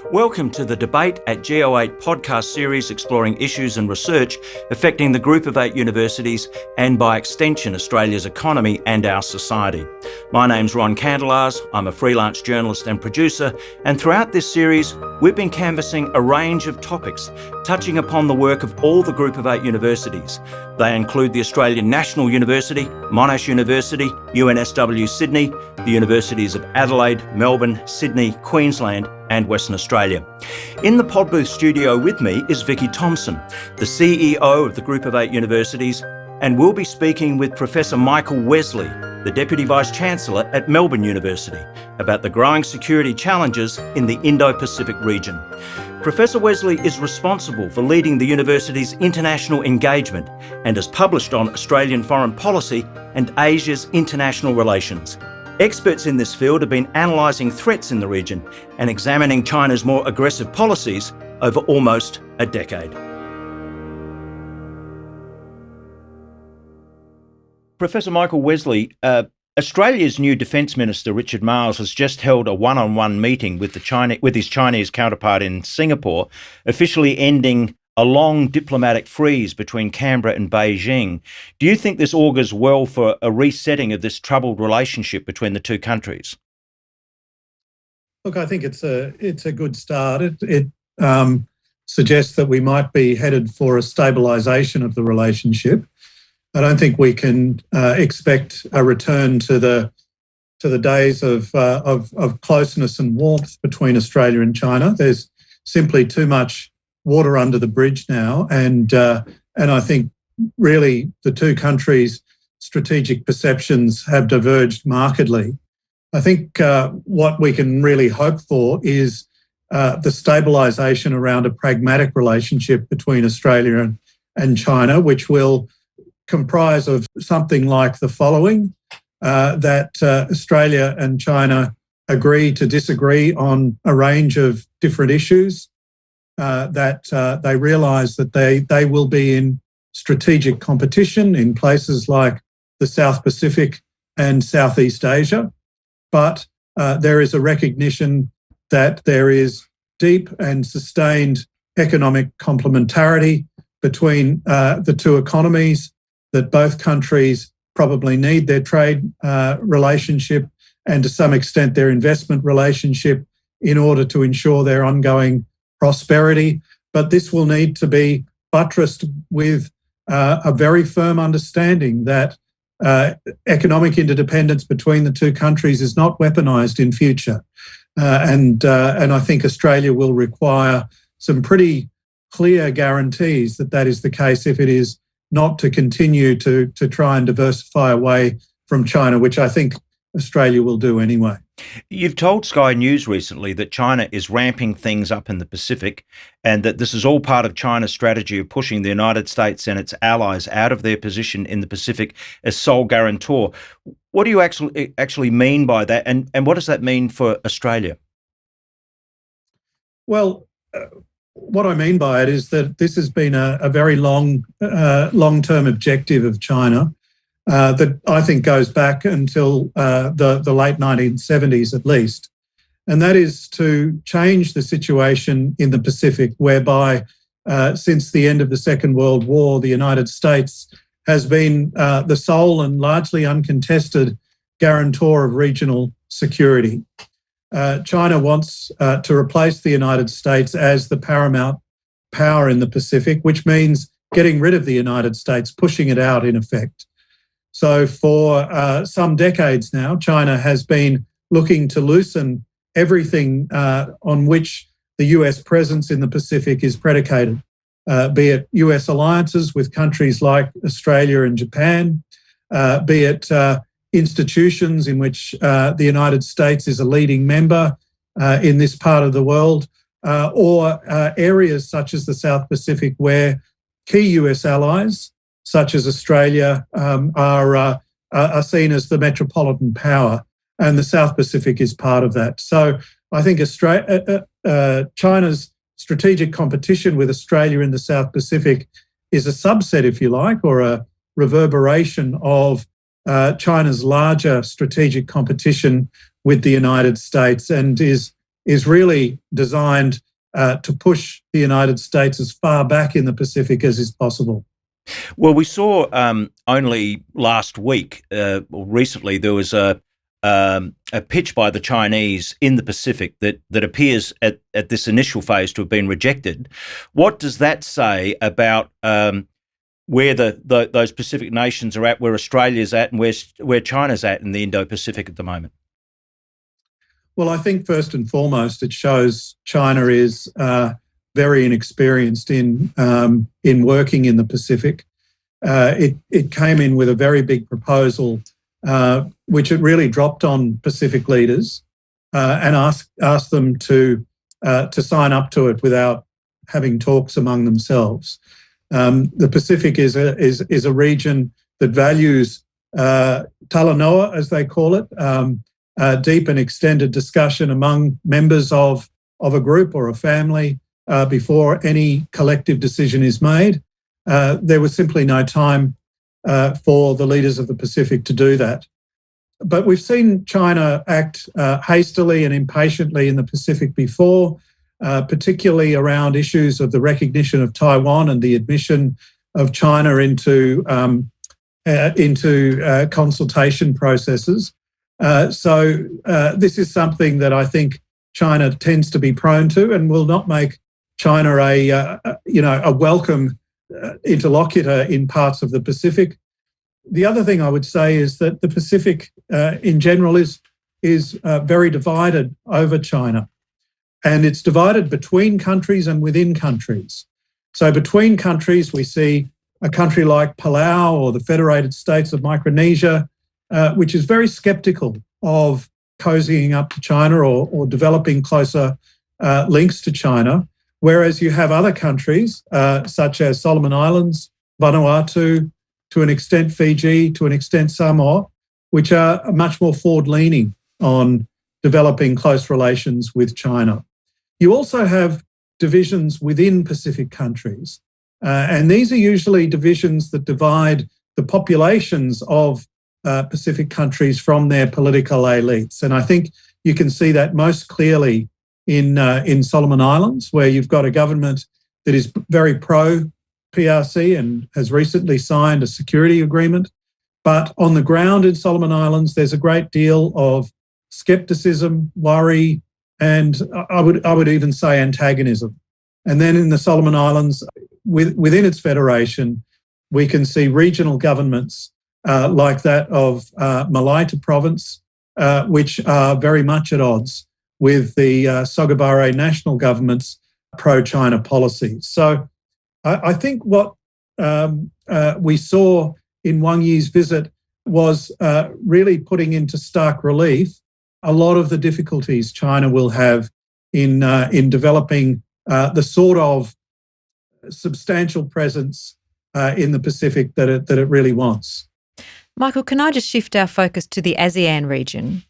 Welcome to the Debate at Go8 podcast series exploring issues and research affecting the Group of 8 universities and, by extension, Australia's economy and our society. My name's Ron Candelars. I'm a freelance journalist and producer, and throughout this series, we've been canvassing a range of topics touching upon the work of all the Group of 8 universities. They include the Australian National University, Monash University, UNSW Sydney, the Universities of Adelaide, Melbourne, Sydney, Queensland, and Western Australia. In the pod booth studio with me is Vicky Thompson, the CEO of the Group of 8 universities, and we'll be speaking with Professor Michael Wesley, the Deputy Vice-Chancellor at Melbourne University, about the growing security challenges in the Indo-Pacific region. Professor Wesley is responsible for leading the university's international engagement and has published on Australian foreign policy and Asia's international relations. Experts in this field have been analysing threats in the region and examining China's more aggressive policies over almost a decade. Professor Michael Wesley, Australia's new Defence Minister, Richard Marles, has just held a one-on-one meeting with his Chinese counterpart in Singapore, officially ending a long diplomatic freeze between Canberra and Beijing. Do you think this augurs well for a resetting of this troubled relationship between the two countries? Look, I think it's a good start. It suggests that we might be headed for a stabilisation of the relationship. I don't think we can expect a return to the days of closeness and warmth between Australia and China. There's simply too much water under the bridge now, and I think really the two countries' strategic perceptions have diverged markedly. I think what we can really hope for is the stabilisation around a pragmatic relationship between Australia and China, which will comprise of something like the following, that Australia and China agree to disagree on a range of different issues, that they realise that they will be in strategic competition in places like the South Pacific and Southeast Asia, but there is a recognition that there is deep and sustained economic complementarity between the two economies, that both countries probably need their trade relationship and to some extent their investment relationship in order to ensure their ongoing prosperity. But this will need to be buttressed with a very firm understanding that economic interdependence between the two countries is not weaponised in future. And I think Australia will require some pretty clear guarantees that that is the case if it is not to continue to try and diversify away from China, which I think Australia will do anyway. You've told Sky News recently that China is ramping things up in the Pacific and that this is all part of China's strategy of pushing the United States and its allies out of their position in the Pacific as sole guarantor. What do you actually mean by that, and what does that mean for Australia? Well, what I mean by it is that this has been a very long-term objective of China that I think goes back until the late 1970s at least, and that is to change the situation in the Pacific whereby since the end of the Second World War, the United States has been the sole and largely uncontested guarantor of regional security. China wants to replace the United States as the paramount power in the Pacific, which means getting rid of the United States, pushing it out in effect. So for some decades now, China has been looking to loosen everything on which the US presence in the Pacific is predicated, be it US alliances with countries like Australia and Japan, be it institutions in which the United States is a leading member in this part of the world, or areas such as the South Pacific where key US allies, such as Australia, are seen as the metropolitan power, and the South Pacific is part of that. So I think China's strategic competition with Australia in the South Pacific is a subset, if you like, or a reverberation of China's larger strategic competition with the United States, and is is really designed to push the United States as far back in the Pacific as is possible. Well, we saw only last week, or recently, there was a pitch by the Chinese in the Pacific that appears at this initial phase to have been rejected. What does that say about where those Pacific nations are at, where Australia's at, and where China's at in the Indo-Pacific at the moment? Well, I think first and foremost, it shows China is very inexperienced in working in the Pacific. It came in with a very big proposal, which it really dropped on Pacific leaders and asked them to sign up to it without having talks among themselves. The Pacific is a region that values talanoa, as they call it, deep and extended discussion among members of a group or a family before any collective decision is made. There was simply no time for the leaders of the Pacific to do that. But we've seen China act hastily and impatiently in the Pacific before, particularly around issues of the recognition of Taiwan and the admission of China into consultation processes. So this is something that I think China tends to be prone to, and will not make China a welcome interlocutor in parts of the Pacific. The other thing I would say is that the Pacific in general is very divided over China, and it's divided between countries and within countries. So between countries, we see a country like Palau or the Federated States of Micronesia, which is very sceptical of cozying up to China or developing closer links to China, whereas you have other countries such as Solomon Islands, Vanuatu, to an extent Fiji, to an extent Samoa, which are much more forward-leaning on developing close relations with China. You also have divisions within Pacific countries, and these are usually divisions that divide the populations of Pacific countries from their political elites. And I think you can see that most clearly in Solomon Islands, where you've got a government that is very pro-PRC and has recently signed a security agreement. But on the ground in Solomon Islands, there's a great deal of scepticism, worry, and I would even say antagonism. And then in the Solomon Islands, within its federation, we can see regional governments like that of Malaita province, which are very much at odds with the Sogabare national government's pro-China policy. So I think what we saw in Wang Yi's visit was really putting into stark relief a lot of the difficulties China will have in developing the sort of substantial presence in the Pacific that it really wants. Michael, can I just shift our focus to the Asean region?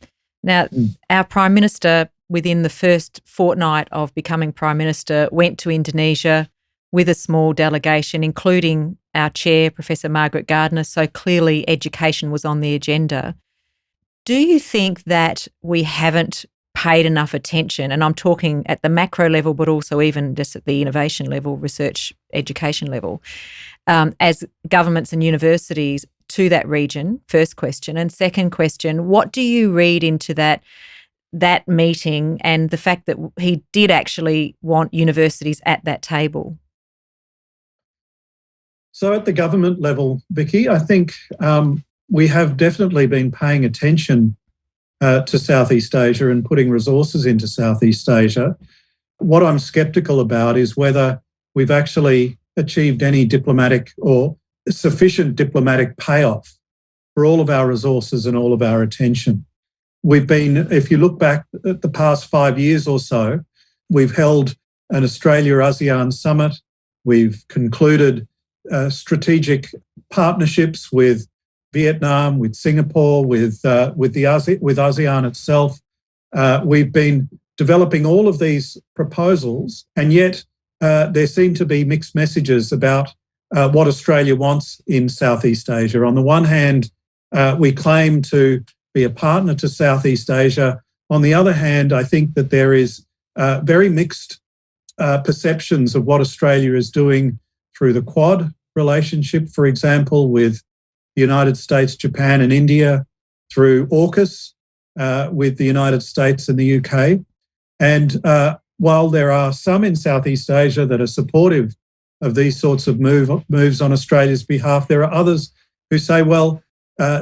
Now, our Prime Minister, within the first fortnight of becoming Prime Minister, went to Indonesia with a small delegation, including our chair, Professor Margaret Gardner, so clearly education was on the agenda. Do you think that we haven't paid enough attention, and I'm talking at the macro level, but also even just at the innovation level, research, education level, as governments and universities to that region? First question. And second question, what do you read into that meeting and the fact that he did actually want universities at that table? So at the government level, Vicky, I think we have definitely been paying attention to Southeast Asia and putting resources into Southeast Asia. What I'm sceptical about is whether we've actually achieved any diplomatic or sufficient diplomatic payoff for all of our resources and all of our attention. We've been, if you look back at the past 5 years or so, we've held an Australia-ASEAN summit. We've concluded strategic partnerships with Vietnam, with Singapore, with ASEAN itself. We've been developing all of these proposals, and yet there seem to be mixed messages about what Australia wants in Southeast Asia. On the one hand, we claim to be a partner to Southeast Asia On the other hand, I think that there is very mixed perceptions of what Australia is doing through the Quad relationship, for example, with the United States, Japan and India, through AUKUS with the United States and the UK. And while there are some in Southeast Asia that are supportive of these sorts of moves on Australia's behalf, there are others who say, well,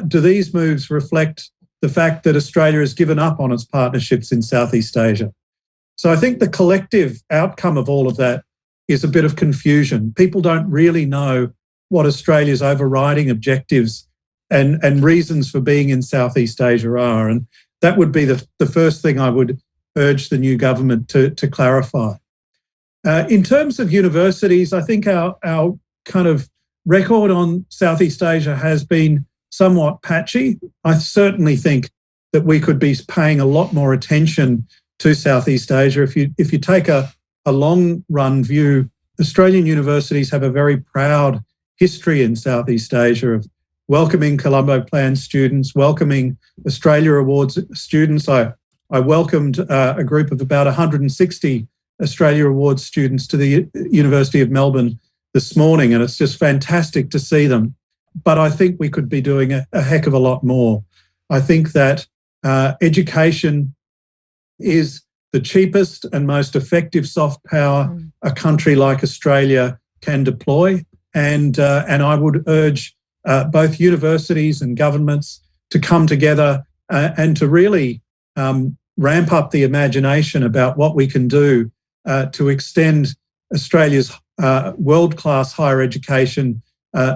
do these moves reflect the fact that Australia has given up on its partnerships in Southeast Asia? So I think the collective outcome of all of that is a bit of confusion. People don't really know what Australia's overriding objectives and reasons for being in Southeast Asia are. And that would be the first thing I would urge the new government to clarify. In terms of universities, I think our kind of record on Southeast Asia has been somewhat patchy. I certainly think that we could be paying a lot more attention to Southeast Asia. If you take a long run view, Australian universities have a very proud history in Southeast Asia of welcoming Colombo Plan students, welcoming Australia Awards students. I welcomed a group of about 160 Australia Awards students to the University of Melbourne this morning, and it's just fantastic to see them. But I think we could be doing a heck of a lot more. I think that education is the cheapest and most effective soft power a country like Australia can deploy. And I would urge both universities and governments to come together and to really ramp up the imagination about what we can do to extend Australia's world-class higher education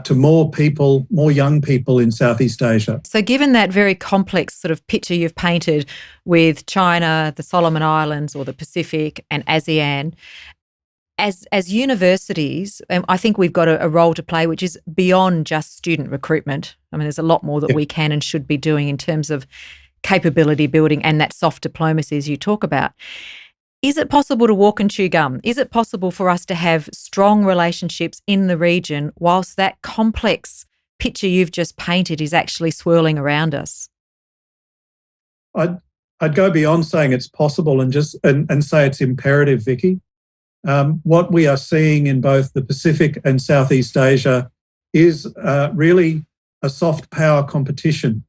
to more people, more young people in Southeast Asia. So given that very complex sort of picture you've painted with China, the Solomon Islands or the Pacific and ASEAN, as universities, I think we've got a role to play which is beyond just student recruitment. I mean, there's a lot more that we can and should be doing in terms of capability building and that soft diplomacy as you talk about. Is it possible to walk and chew gum? Is it possible for us to have strong relationships in the region whilst that complex picture you've just painted is actually swirling around us? I'd go beyond saying it's possible and just and say it's imperative, Vicky. What we are seeing in both the Pacific and Southeast Asia is really a soft power competition.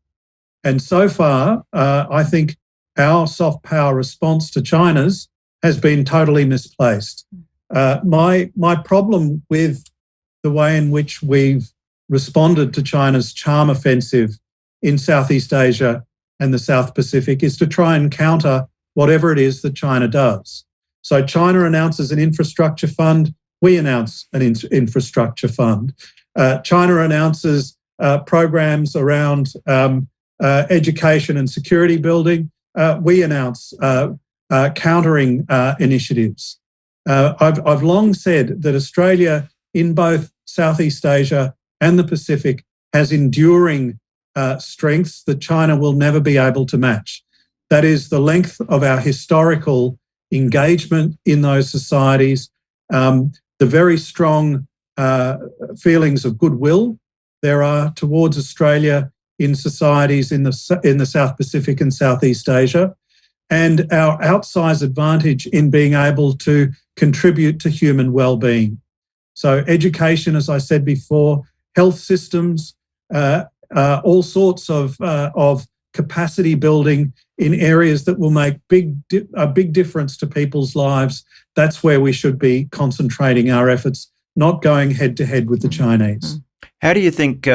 And so far, I think our soft power response to China's has been totally misplaced. My problem with the way in which we've responded to China's charm offensive in Southeast Asia and the South Pacific is to try and counter whatever it is that China does. So China announces an infrastructure fund, we announce an infrastructure fund. China announces programs around education and security building, we announce countering initiatives. I've long said that Australia in both Southeast Asia and the Pacific has enduring strengths that China will never be able to match. That is the length of our historical engagement in those societies, the very strong feelings of goodwill there are towards Australia in societies in the South Pacific and Southeast Asia, and our outsized advantage in being able to contribute to human well-being. So education, as I said before, health systems, all sorts of capacity building in areas that will make a big difference to people's lives. That's where we should be concentrating our efforts, not going head-to-head with the Chinese. How do you think,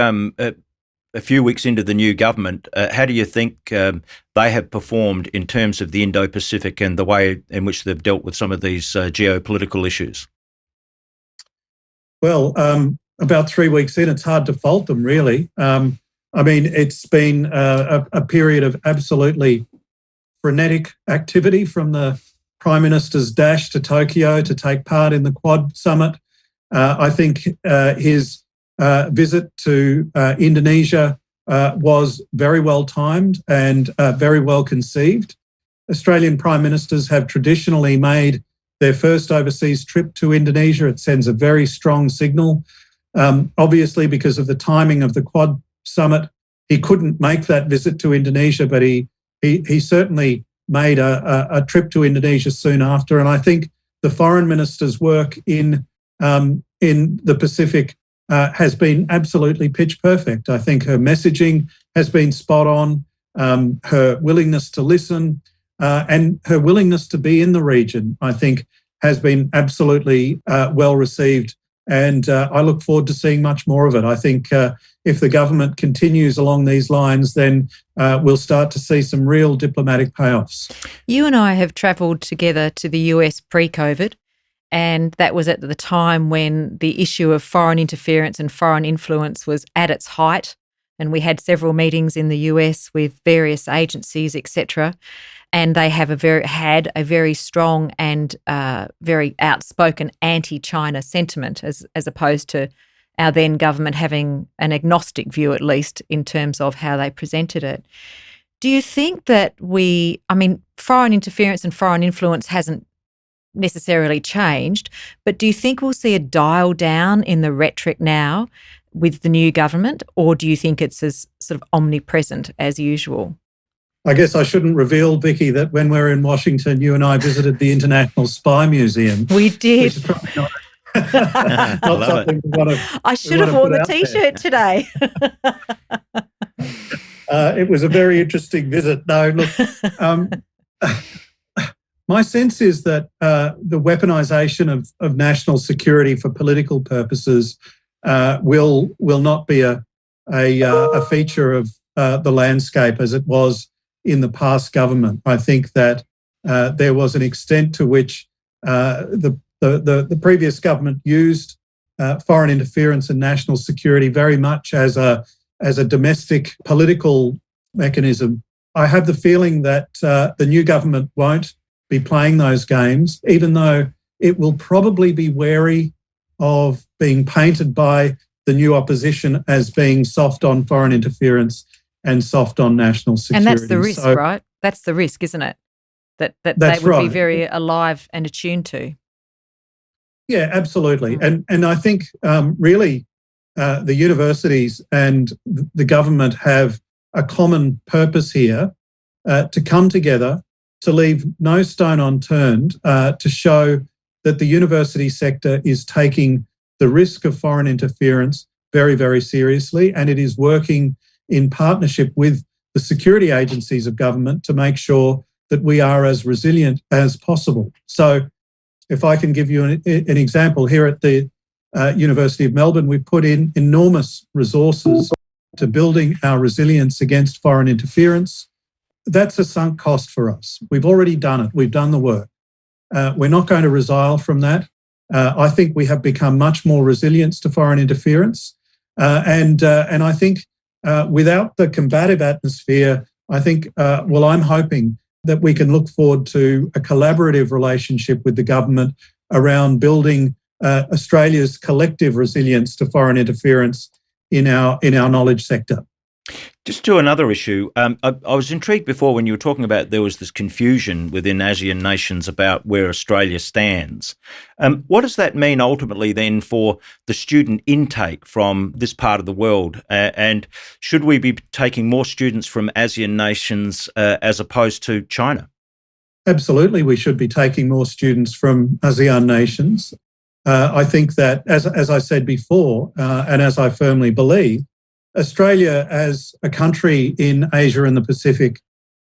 a few weeks into the new government, how do you think they have performed in terms of the Indo-Pacific and the way in which they've dealt with some of these geopolitical issues? Well, about 3 weeks in, it's hard to fault them, really. I mean, it's been a period of absolutely frenetic activity from the Prime Minister's dash to Tokyo to take part in the Quad Summit. I think his visit to Indonesia was very well timed and very well conceived. Australian Prime Ministers have traditionally made their first overseas trip to Indonesia. It sends a very strong signal. Obviously, because of the timing of the Quad Summit, he couldn't make that visit to Indonesia, but he certainly made a trip to Indonesia soon after, and I think the foreign minister's work in the Pacific has been absolutely pitch perfect. I think her messaging has been spot on, her willingness to listen and her willingness to be in the region, I think, has been absolutely well received. And I look forward to seeing much more of it. I think if the government continues along these lines, then we'll start to see some real diplomatic payoffs. You and I have travelled together to the US pre-COVID, and that was at the time when the issue of foreign interference and foreign influence was at its height. And we had several meetings in the US with various agencies, etc. And they have had a very strong and very outspoken anti-China sentiment, as opposed to our then government having an agnostic view, at least in terms of how they presented it. Do you think that foreign interference and foreign influence hasn't necessarily changed, but do you think we'll see a dial down in the rhetoric now with the new government, or do you think it's as sort of omnipresent as usual? I guess I shouldn't reveal, Vicky, that when we were in Washington, you and I visited the International Spy Museum. We did. Which is probably not something we want to. I should have worn the T-shirt today. It was a very interesting visit. No, look, my sense is that the weaponisation of national security for political purposes will not be a feature of the landscape as it was in the past government. I think that there was an extent to which the previous government used foreign interference and national security very much as a domestic political mechanism. I have the feeling that the new government won't be playing those games, even though it will probably be wary of being painted by the new opposition as being soft on foreign interference and soft on national security. And that's the risk, right? That's the risk, isn't it? That they would be very alive and attuned to. Yeah, absolutely. And I think really the universities and the government have a common purpose here to come together, to leave no stone unturned, to show that the university sector is taking the risk of foreign interference very, very seriously, and it is working in partnership with the security agencies of government to make sure that we are as resilient as possible. So if I can give you an example, here at the University of Melbourne, we put in enormous resources to building our resilience against foreign interference. That's a sunk cost for us. We've already done it. We've done the work. We're not going to resile from that. I think we have become much more resilient to foreign interference. And I think without the combative atmosphere, I think, I'm hoping that we can look forward to a collaborative relationship with the government around building Australia's collective resilience to foreign interference in our knowledge sector. Just to another issue, I was intrigued before when you were talking about there was this confusion within ASEAN nations about where Australia stands. What does that mean ultimately then for the student intake from this part of the world? And should we be taking more students from ASEAN nations as opposed to China? Absolutely, we should be taking more students from ASEAN nations. I think that, as I said before, and as I firmly believe, Australia as a country in Asia and the Pacific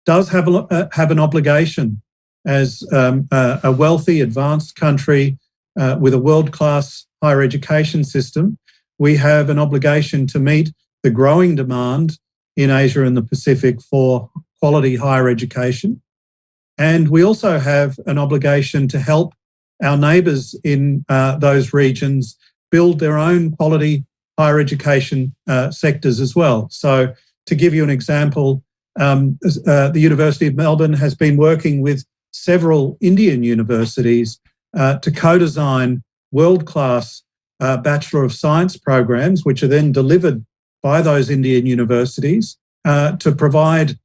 does have an obligation as a wealthy, advanced country with a world-class higher education system. We have an obligation to meet the growing demand in Asia and the Pacific for quality higher education. And we also have an obligation to help our neighbours in those regions build their own quality higher education sectors as well. So to give you an example, the University of Melbourne has been working with several Indian universities to co-design world-class Bachelor of Science programs, which are then delivered by those Indian universities to provide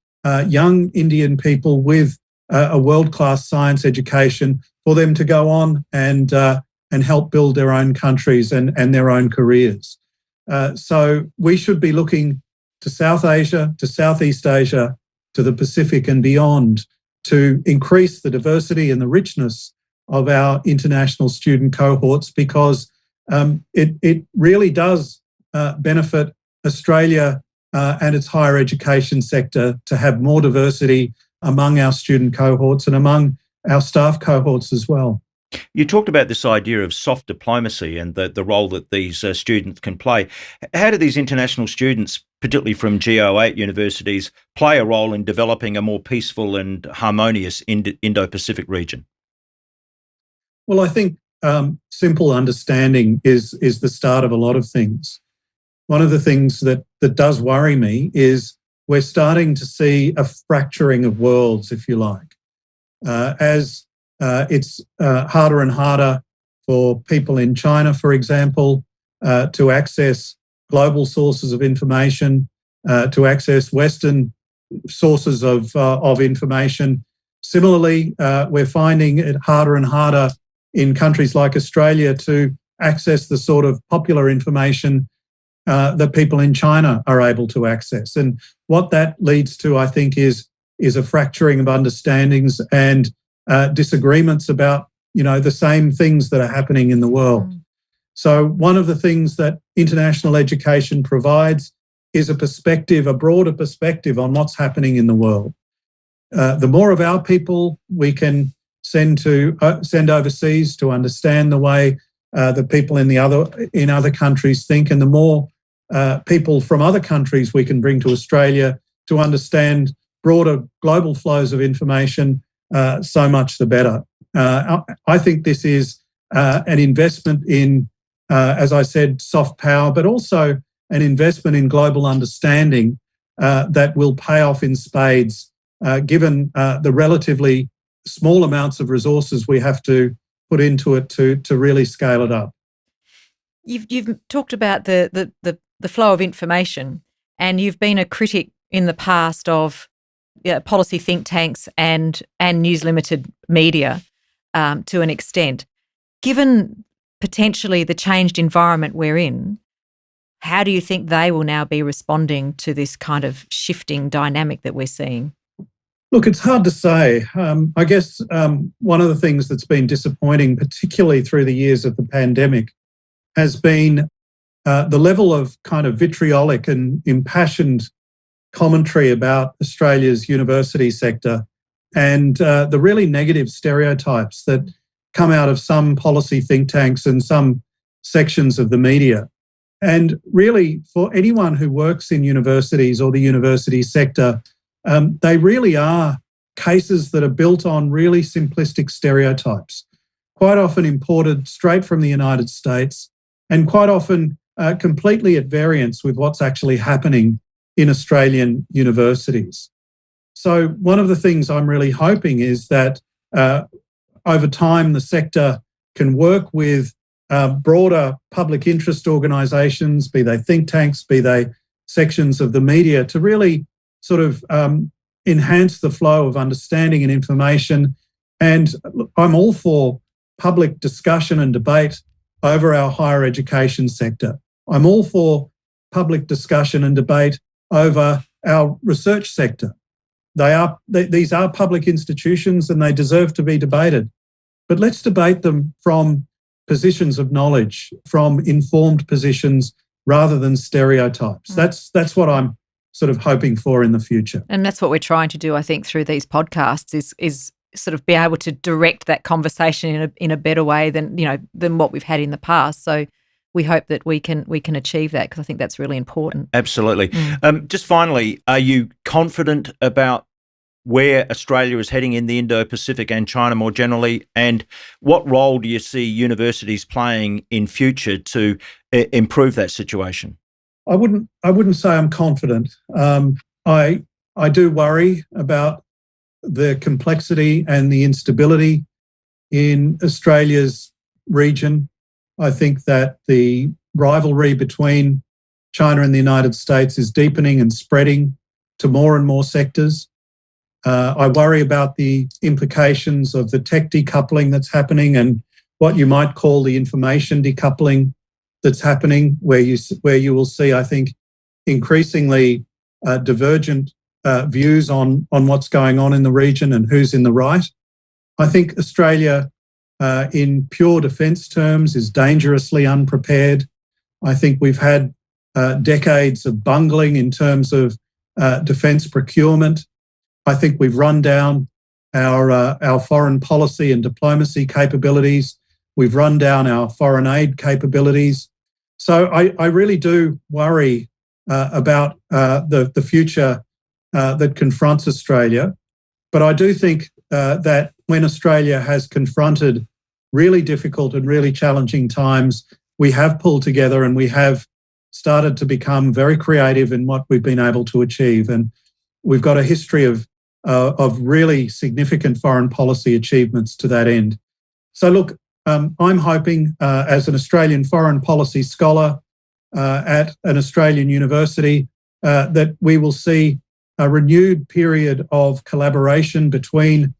young Indian people with a world-class science education for them to go on and help build their own countries and their own careers. So we should be looking to South Asia, to Southeast Asia, to the Pacific and beyond to increase the diversity and the richness of our international student cohorts, because it really does benefit Australia and its higher education sector to have more diversity among our student cohorts and among our staff cohorts as well. You talked about this idea of soft diplomacy and the role that these students can play. How do these international students, particularly from Go8 universities, play a role in developing a more peaceful and harmonious Indo-Pacific region? Well, I think simple understanding is the start of a lot of things. One of the things that does worry me is we're starting to see a fracturing of worlds, if you like, as it's harder and harder for people in China, for example, to access global sources of information, to access Western sources of information. Similarly, we're finding it harder and harder in countries like Australia to access the sort of popular information that people in China are able to access. And what that leads to, I think, is a fracturing of understandings and disagreements about, the same things that are happening in the world. So one of the things that international education provides is a broader perspective on what's happening in the world. The more of our people we can send overseas to understand the way that people in other countries think, and the more people from other countries we can bring to Australia to understand broader global flows of information, so much the better. I think this is an investment in, as I said, soft power, but also an investment in global understanding that will pay off in spades, given the relatively small amounts of resources we have to put into it to really scale it up. You've talked about the flow of information, and you've been a critic in the past of policy think tanks and news limited media to an extent. Given potentially the changed environment we're in, how do you think they will now be responding to this kind of shifting dynamic that we're seeing? Look, it's hard to say. I guess one of the things that's been disappointing, particularly through the years of the pandemic, has been the level of kind of vitriolic and impassioned commentary about Australia's university sector and the really negative stereotypes that come out of some policy think tanks and some sections of the media. And really, for anyone who works in universities or the university sector, they really are cases that are built on really simplistic stereotypes, quite often imported straight from the United States and quite often completely at variance with what's actually happening in Australian universities. So one of the things I'm really hoping is that over time the sector can work with broader public interest organisations, be they think tanks, be they sections of the media, to really sort of enhance the flow of understanding and information. And I'm all for public discussion and debate over our higher education sector. I'm all for public discussion and debate over our research sector. These are public institutions and they deserve to be debated. But let's debate them from positions of knowledge, from informed positions rather than stereotypes. That's what I'm sort of hoping for in the future. And that's what we're trying to do, I think, through these podcasts is sort of be able to direct that conversation in a better way than what we've had in the past. So we hope that we can achieve that, because I think that's really important. Absolutely. Just finally, are you confident about where Australia is heading in the Indo-Pacific and China more generally? And what role do you see universities playing in future to improve that situation? I wouldn't say I'm confident. I do worry about the complexity and the instability in Australia's region. I think that the rivalry between China and the United States is deepening and spreading to more and more sectors. I worry about the implications of the tech decoupling that's happening and what you might call the information decoupling that's happening, where you will see, I think, increasingly divergent views on what's going on in the region and who's in the right. I think Australia, in pure defence terms, is dangerously unprepared. I think we've had decades of bungling in terms of defence procurement. I think we've run down our foreign policy and diplomacy capabilities. We've run down our foreign aid capabilities. So I really do worry about the future that confronts Australia. But I do think that when Australia has confronted really difficult and really challenging times, we have pulled together and we have started to become very creative in what we've been able to achieve. And we've got a history of really significant foreign policy achievements to that end. So look, I'm hoping as an Australian foreign policy scholar at an Australian university that we will see a renewed period of collaboration between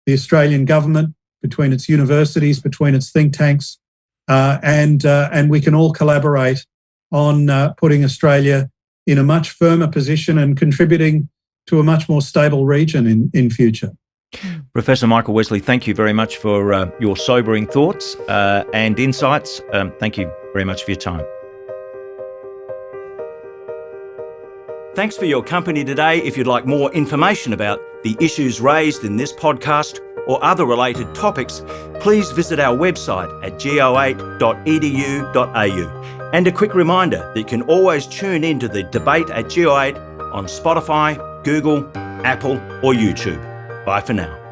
the Australian government, between its universities, between its think tanks, and we can all collaborate on putting Australia in a much firmer position and contributing to a much more stable region in future. Professor Michael Wesley, thank you very much for your sobering thoughts and insights. Thank you very much for your time. Thanks for your company today. If you'd like more information about the issues raised in this podcast or other related topics, please visit our website at go8.edu.au. And a quick reminder that you can always tune into the debate at Go8 on Spotify, Google, Apple or YouTube. Bye for now.